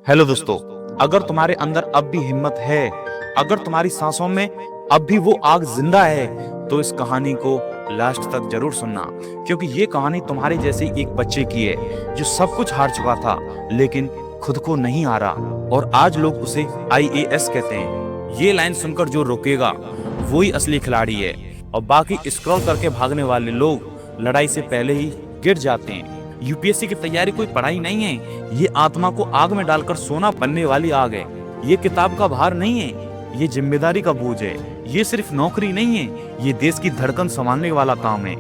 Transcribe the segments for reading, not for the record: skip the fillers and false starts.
Hello दोस्तों, अगर तुम्हारे अंदर अब भी हिम्मत है, अगर तुम्हारी सांसों में अब भी वो आग जिंदा है, तो इस कहानी को लास्ट तक जरूर सुनना, क्योंकि ये कहानी तुम्हारे जैसे ही एक बच्चे की है जो सब कुछ हार चुका था लेकिन खुद को नहीं हारा, और आज लोग उसे आईएएस कहते हैं। ये लाइन सुनकर जो रुकेगा वही असली खिलाड़ी है, और बाकी स्क्रॉल करके भागने वाले लोग लड़ाई से पहले ही गिर जाते हैं। यूपीएससी की तैयारी कोई पढ़ाई नहीं है, ये आत्मा को आग में डालकर सोना बनने वाली आग है। ये किताब का भार नहीं है, ये जिम्मेदारी का बोझ है। ये सिर्फ नौकरी नहीं है, ये देश की धड़कन संभालने वाला काम है।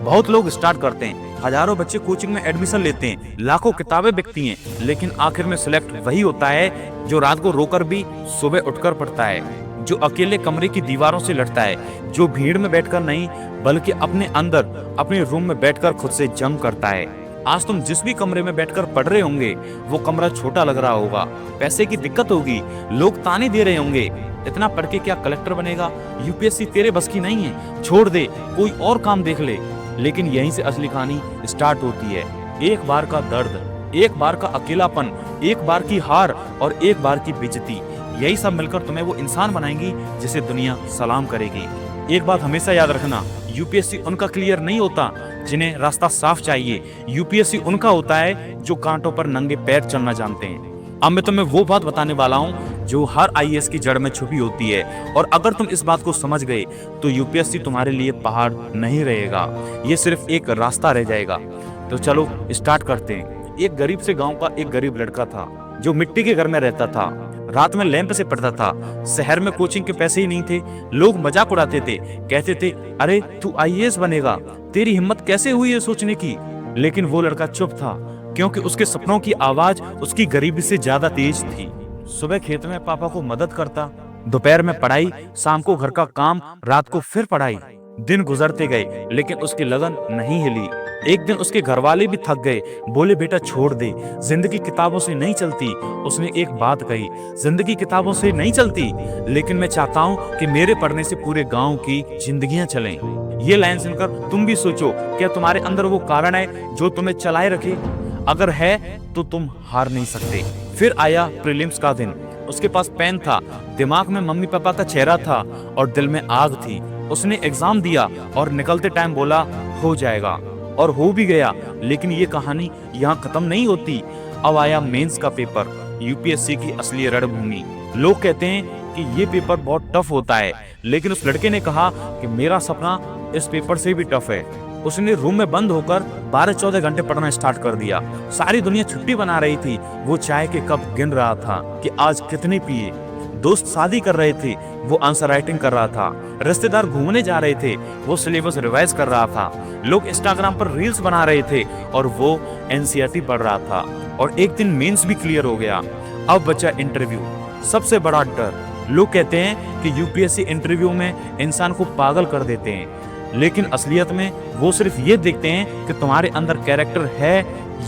बहुत लोग स्टार्ट करते हैं, हजारों बच्चे कोचिंग में एडमिशन लेते हैं, लाखों किताबें बिकती हैं, लेकिन आखिर में सिलेक्ट वही होता है जो रात को रोकर भी सुबह उठकर पढ़ता है, जो अकेले कमरे की दीवारों से लड़ता है, जो भीड़ में बैठकर नहीं बल्कि अपने अंदर अपने रूम में बैठकर खुद से जंग करता है। आज तुम जिस भी कमरे में बैठकर पढ़ रहे होंगे वो कमरा छोटा लग रहा होगा, पैसे की दिक्कत होगी, लोग ताने दे रहे होंगे, इतना पढ़ के क्या कलेक्टर बनेगा, यूपीएससी तेरे बस की नहीं है, छोड़ दे, कोई और काम देख ले। लेकिन यहीं से असली कहानी स्टार्ट होती है। एक बार का दर्द, एक बार का अकेलापन, एक बार की हार और एक बार की बेइज्जती, यही सब मिलकर तुम्हें वो इंसान बनाएंगी जिसे दुनिया सलाम करेगी। एक बात हमेशा याद रखना, यूपीएससी उनका क्लियर नहीं होता जिन्हें रास्ता साफ चाहिए, यूपीएससी उनका होता है जो कांटों पर नंगे पैर चलना जानते हैं। अब मैं तुम्हें वो बात बताने वाला हूँ जो हर आईएएस की जड़ में छुपी होती है, और अगर तुम इस बात को समझ गए तो यूपीएससी तुम्हारे लिए पहाड़ नहीं रहेगा, ये सिर्फ एक रास्ता रह जाएगा। तो चलो स्टार्ट करते हैं। एक गरीब से गांव का एक गरीब लड़का था जो मिट्टी के घर में रहता था, रात में लैंप से पढ़ता था। शहर में कोचिंग के पैसे ही नहीं थे, लोग मजाक उड़ाते थे, कहते थे अरे तू आईएएस बनेगा, तेरी हिम्मत कैसे हुई है सोचने की। लेकिन वो लड़का चुप था, क्योंकि उसके सपनों की आवाज उसकी गरीबी से ज्यादा तेज थी। सुबह खेत में पापा को मदद करता, दोपहर में पढ़ाई, शाम को घर का काम, रात को फिर पढ़ाई। दिन गुजरते गए लेकिन उसकी लगन नहीं हिली। एक दिन उसके घर वाले भी थक गए, बोले बेटा छोड़ दे, जिंदगी किताबों से नहीं चलती। उसने एक बात कही, जिंदगी किताबों से नहीं चलती, लेकिन मैं चाहता हूँ कि मेरे पढ़ने से पूरे गांव की जिंदगियां चलें। ये लाइन सुनकर तुम भी सोचो, क्या तुम्हारे अंदर वो कारण है जो तुम्हें चलाए रखे? अगर है तो तुम हार नहीं सकते। फिर आया प्रीलिम्स का दिन। उसके पास पेन था, दिमाग में मम्मी पापा का चेहरा था और दिल में आग थी। उसने एग्जाम दिया और निकलते टाइम बोला हो जाएगा, और हो भी गया। लेकिन ये कहानी यहाँ खत्म नहीं होती। अब आया मेंस का पेपर, यूपीएससी की असली रणभूमि। लोग कहते हैं कि ये पेपर बहुत टफ होता है, लेकिन उस लड़के ने कहा कि मेरा सपना इस पेपर से भी टफ है। उसने रूम में बंद होकर 12-14 घंटे पढ़ना स्टार्ट कर दिया। सारी दुनिया छुट्टी बना रही थी, वो चाय के कप गिन रहा था कि आज कितने पिए। दोस्त शादी कर रहे थे, वो आंसर राइटिंग कर रहा था। रिश्तेदार घूमने जा रहे थे, वो सिलेबस रिवाइज कर रहा था। लोग इंस्टाग्राम पर रील्स बना रहे थे और वो एनसीईआरटी पढ़ रहा था। और एक दिन मेंस भी क्लियर हो गया। अब बचा इंटरव्यू, सबसे बड़ा डर। लोग कहते हैं कि यूपीएससी इंटरव्यू में इंसान को पागल कर देते हैं, लेकिन असलियत में वो सिर्फ ये देखते हैं कि तुम्हारे अंदर कैरेक्टर है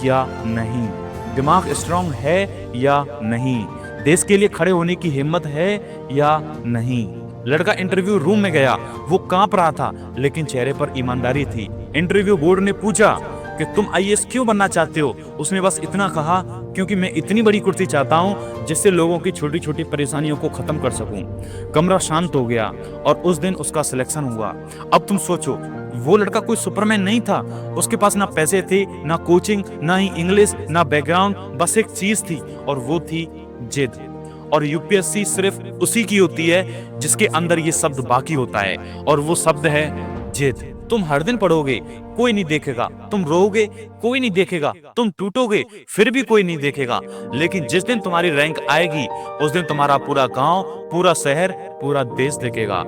या नहीं, दिमाग स्ट्रांग है या नहीं, देश के लिए खड़े होने की हिम्मत है या नहीं। लड़का इंटरव्यू रूम में गया, वो कांप रहा था लेकिन चेहरे पर ईमानदारी थी। इंटरव्यू बोर्ड ने पूछा कि तुम आईएएस क्यों बनना चाहते हो? उसने बस इतना कहा, क्योंकि मैं इतनी बड़ी कुर्सी चाहता हूँ जिससे लोगों की छोटी छोटी परेशानियों को खत्म कर सकूं। कमरा शांत हो गया और उस दिन उसका सिलेक्शन हुआ। अब तुम सोचो, वो लड़का कोई सुपरमैन नहीं था। उसके पास ना पैसे थे, ना कोचिंग, ना ही इंग्लिश, ना बैकग्राउंड, बस एक चीज थी, और वो थी जिद। और यूपीएससी सिर्फ उसी की होती है जिसके अंदर ये शब्द बाकी होता है, और वो शब्द है जिद। तुम हर दिन पढ़ोगे, कोई नहीं देखेगा, तुम रोओगे, कोई नहीं देखेगा, तुम टूटोगे, फिर भी कोई नहीं देखेगा, लेकिन जिस दिन तुम्हारी रैंक आएगी उस दिन तुम्हारा पूरा गांव, पूरा शहर, पूरा देश देखेगा।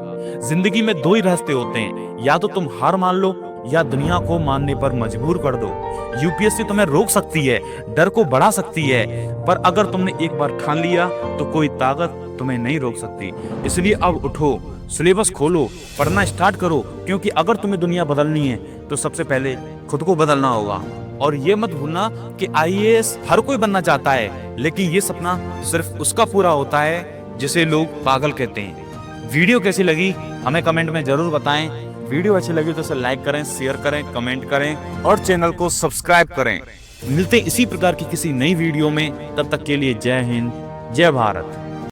जिंदगी में दो ही रास्ते होते हैं, या तो तुम हार मान लो या दुनिया को मानने पर मजबूर कर दो। यूपीएससी तुम्हें रोक सकती है, डर को बढ़ा सकती है, पर अगर तुमने एक बार ठान लिया तो कोई ताकत तुम्हें नहीं रोक सकती। इसलिए अब उठो, सिलेबस खोलो, पढ़ना स्टार्ट करो, क्योंकि अगर तुम्हें दुनिया बदलनी है तो सबसे पहले खुद को बदलना होगा। और ये मत भूलना कि आईएएस हर कोई बनना चाहता है, लेकिन ये सपना सिर्फ उसका पूरा होता है जिसे लोग पागल कहते हैं। वीडियो कैसी लगी हमें कमेंट में जरूर बताएं। वीडियो अच्छी लगी तो इसे लाइक करें, शेयर करें, कमेंट करें और चैनल को सब्सक्राइब करें। मिलते हैं इसी प्रकार की किसी नई वीडियो में, तब तक के लिए जय हिंद, जय भारत।